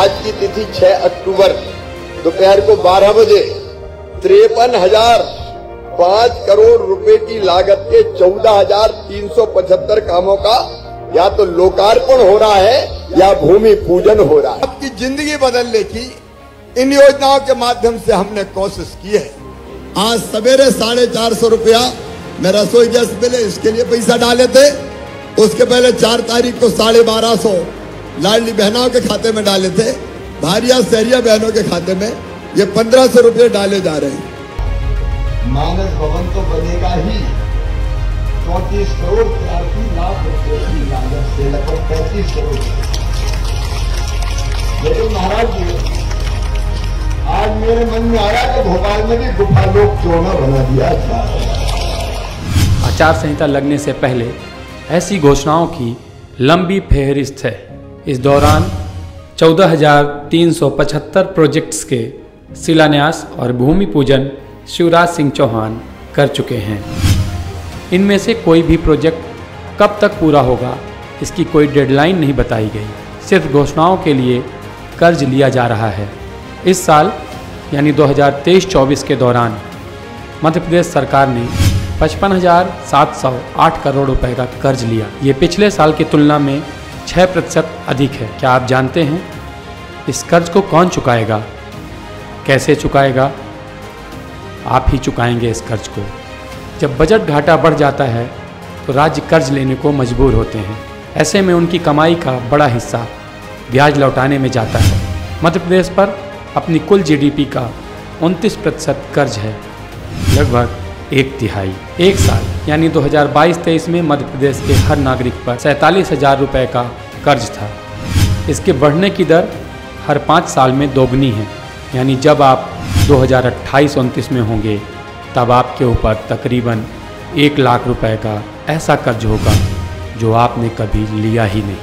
आज की तिथि 6 अक्टूबर दोपहर को 12 बजे 53,005 करोड़ रुपए की लागत के 14,375 कामों का या तो लोकार्पण हो रहा है या भूमि पूजन हो रहा है। आपकी जिंदगी बदलने की इन योजनाओं के माध्यम से हमने कोशिश की है। आज सवेरे 450 रुपया मैं रसोई गैस मिले इसके लिए पैसा डाले थे। उसके पहले 4 तारीख को 1250 लाडली बहनों के खाते में डाले थे। भारिया सहरिया बहनों के खाते में ये 1500 रुपये डाले जा रहे हैं। मानस भवन तो बनेगा ही 34 करोड़ 83 लाख रुपए की लागत से लगभग 35 करोड़। लेकिन महाराज जी आज मेरे मन में आया कि भोपाल में भी गुफा लोक क्यों न बना दिया जाए। आचार संहिता लगने से पहले ऐसी घोषणाओं की लंबी फेहरिस्त है। इस दौरान 14,375 प्रोजेक्ट्स के शिलान्यास और भूमि पूजन शिवराज सिंह चौहान कर चुके हैं। इनमें से कोई भी प्रोजेक्ट कब तक पूरा होगा इसकी कोई डेडलाइन नहीं बताई गई। सिर्फ घोषणाओं के लिए कर्ज लिया जा रहा है। इस साल यानी 2023-24 के दौरान मध्य प्रदेश सरकार ने 55,708 करोड़ रुपए का कर्ज लिया। ये पिछले साल की तुलना में 6% अधिक है। क्या आप जानते हैं इस कर्ज को कौन चुकाएगा, कैसे चुकाएगा? आप ही चुकाएंगे इस कर्ज को। जब बजट घाटा बढ़ जाता है तो राज्य कर्ज लेने को मजबूर होते हैं। ऐसे में उनकी कमाई का बड़ा हिस्सा ब्याज लौटाने में जाता है। मध्य प्रदेश पर अपनी कुल जीडीपी का 29% कर्ज है, लगभग 1/3। एक साल यानी 2022-23 में मध्य प्रदेश के हर नागरिक पर 47,000 रुपये का कर्ज था। इसके बढ़ने की दर हर 5 साल में दोगुनी है, यानी जब आप 2028-29 में होंगे तब आपके ऊपर तकरीबन 1 लाख रुपए का ऐसा कर्ज होगा जो आपने कभी लिया ही नहीं।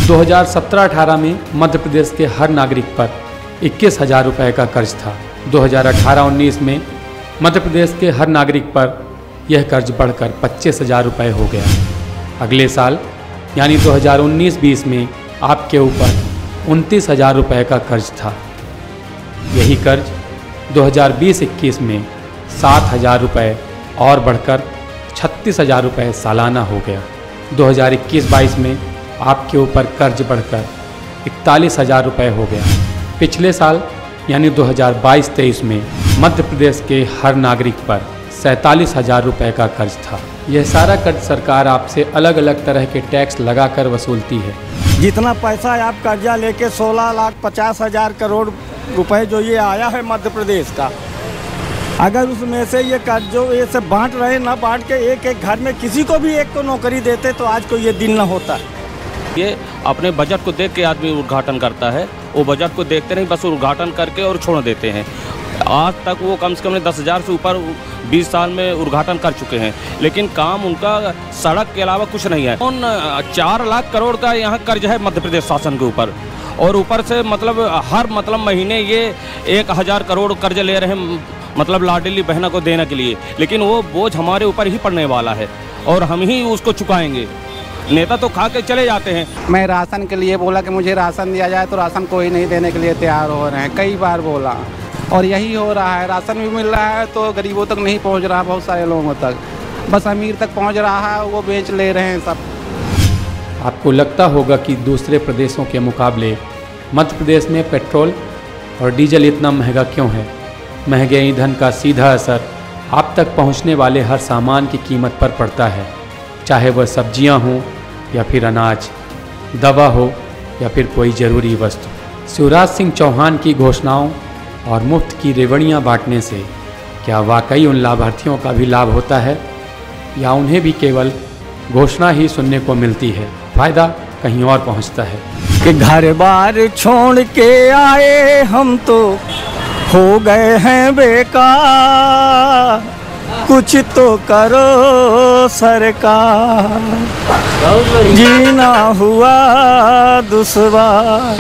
2017-18 में मध्य प्रदेश के हर नागरिक पर 21,000 रुपये का कर्ज था। 2018-19 में मध्य प्रदेश के हर नागरिक पर यह कर्ज बढ़कर 25,000 रुपये हो गया। अगले साल यानी 2019-20 में आपके ऊपर 29,000 रुपये का कर्ज था। यही कर्ज 2020-21 में 7,000 रुपये और बढ़कर 36,000 रुपये सालाना हो गया। 2021-22 में आपके ऊपर कर्ज बढ़कर 41,000 रुपये हो गया। पिछले साल यानी 2022-23 में मध्य प्रदेश के हर नागरिक पर 47,000 रुपये का कर्ज था। यह सारा कर्ज सरकार आपसे अलग अलग तरह के टैक्स लगाकर वसूलती है। जितना पैसा आप कर्जा लेके 16,50,000 करोड़ रुपए जो ये आया है मध्य प्रदेश का, अगर उसमें से ये कर्ज जो ये सब बांट रहे ना बांट के एक एक घर में किसी को भी एक को नौकरी देते तो आज को ये दिन ना होता। ये अपने बजट को देख के आदमी उद्घाटन करता है, वो बजट को देखते नहीं, बस उद्घाटन करके और छोड़ देते हैं। आज तक वो कम से कम 10,000 से ऊपर 20 साल में उद्घाटन कर चुके हैं, लेकिन काम उनका सड़क के अलावा कुछ नहीं है। 4 लाख करोड़ का यहाँ कर्ज है मध्य प्रदेश शासन के ऊपर, और ऊपर से हर महीने ये 1,000 करोड़ कर्ज ले रहे हैं लाडली बहना को देने के लिए, लेकिन वो बोझ हमारे ऊपर ही पड़ने वाला है और हम ही उसको चुकाएंगे। नेता तो खा के चले जाते हैं। मैं राशन के लिए बोला कि मुझे राशन दिया जाए तो राशन कोई नहीं देने के लिए तैयार हो रहे हैं, कई बार बोला और यही हो रहा है। राशन भी मिल रहा है तो गरीबों तक नहीं पहुंच रहा, बहुत सारे लोगों तक, बस अमीर तक पहुंच रहा है, वो बेच ले रहे हैं सब। आपको लगता होगा कि दूसरे प्रदेशों के मुकाबले मध्य प्रदेश में पेट्रोल और डीजल इतना महंगा क्यों है? महंगे ईंधन का सीधा असर आप तक पहुंचने वाले हर सामान की कीमत पर पड़ता है, चाहे वह सब्जियां हों या फिर अनाज, दवा हो या फिर कोई ज़रूरी वस्तु। शिवराज सिंह चौहान की घोषणाओं और मुफ्त की रेवड़ियाँ बांटने से क्या वाकई उन लाभार्थियों का भी लाभ होता है या उन्हें भी केवल घोषणा ही सुनने को मिलती है, फ़ायदा कहीं और पहुंचता है? कि घर बार छोड़ के आए हम तो हो गए हैं बेकार, कुछ तो करो सरकार, जीना हुआ दुश्वार।